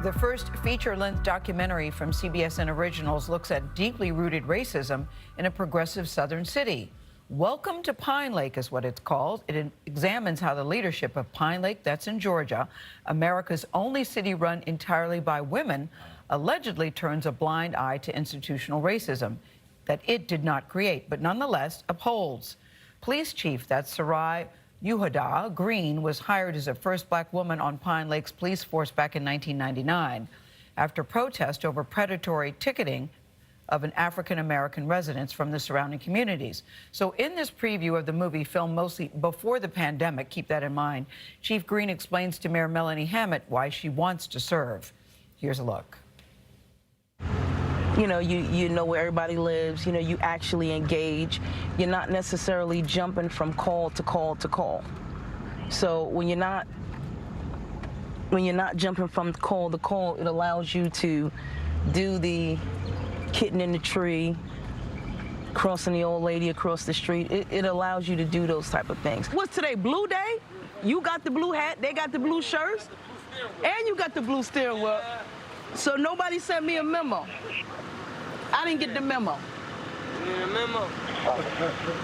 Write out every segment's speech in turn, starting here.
The first feature-length documentary from CBSN Originals looks at deeply rooted racism in a progressive southern city. Welcome to Pine Lake is what it's called. It examines how the leadership of Pine Lake, that's in Georgia, America's only city run entirely by women, allegedly turns a blind eye to institutional racism that it did not create, but nonetheless upholds. Police chief, that's Sarai Yuhada Green, was hired as the first black woman on Pine Lake's police force back in 1999 after protest over predatory ticketing of an African-American residents from the surrounding communities. So in this preview of the movie, filmed mostly before the pandemic, keep that in mind, Chief Green explains to Mayor Melanie Hammett why she wants to serve. Here's a look. You know where everybody lives, you actually engage. You're not necessarily jumping from call to call to call. So when you're not jumping from call to call, it allows you to do the kitten in the tree, crossing the old lady across the street. It allows you to do those type of things. What's today, Blue Day? You got the blue hat, they got the blue shirts, and you got the blue steering wheel. So nobody sent me a memo. I didn't get the memo. You need a memo?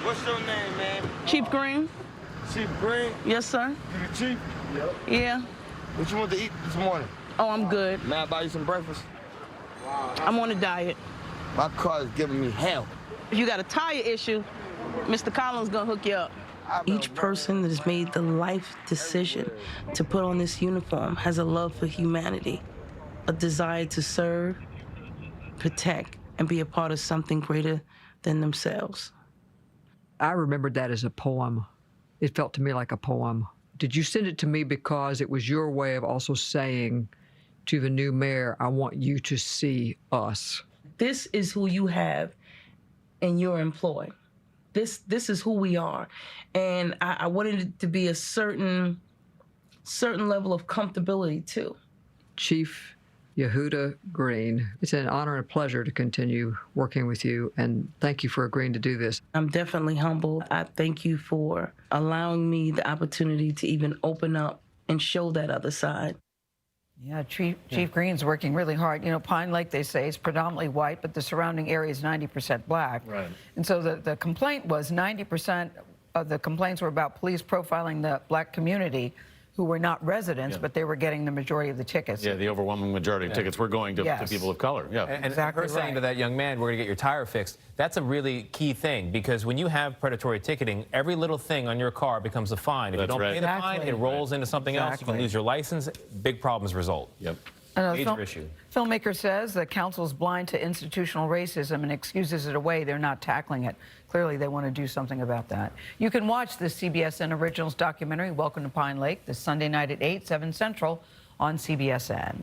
What's your name, man? Chief Green. Chief Green? Yes, sir. You the chief? Yep. Yeah. What you want to eat this morning? Oh, I'm good. May I buy you some breakfast? I'm on a diet. My car is giving me hell. If you got a tire issue, Mr. Collins gonna hook you up. Each person that has made the life decision to put on this uniform has a love for humanity, a desire to serve, protect, and be a part of something greater than themselves. I remembered that as a poem. It felt to me like a poem. Did you send it to me because it was your way of also saying to the new mayor, I want you to see us? This is who you have in your employ. This is who we are. And I wanted it to be a certain level of comfortability, too. Chief Yehuda Green, it's an honor and a pleasure to continue working with you, and thank you for agreeing to do this. I'm definitely humbled. I thank you for allowing me the opportunity to even open up and show that other side. Yeah, Chief Green's working really hard. You know, Pine Lake, they say, is predominantly white, but the surrounding area is 90% black. Right. And so the complaint was 90% of the complaints were about police profiling the black community who were not residents, but they were getting the majority of the tickets. Yeah, the overwhelming majority of tickets were going to people of color. Yeah, and exactly her saying to that young man, we're going to get your tire fixed, that's a really key thing, because when you have predatory ticketing, every little thing on your car becomes a fine. If you don't pay the fine, it rolls into something else. You can lose your license. Big problems result. Yep. Major issue. Filmmaker says the council's blind to institutional racism and excuses it away. They're not tackling it. Clearly, they want to do something about that. You can watch the CBSN Originals documentary, Welcome to Pine Lake, this Sunday night at 8, 7 Central on CBSN.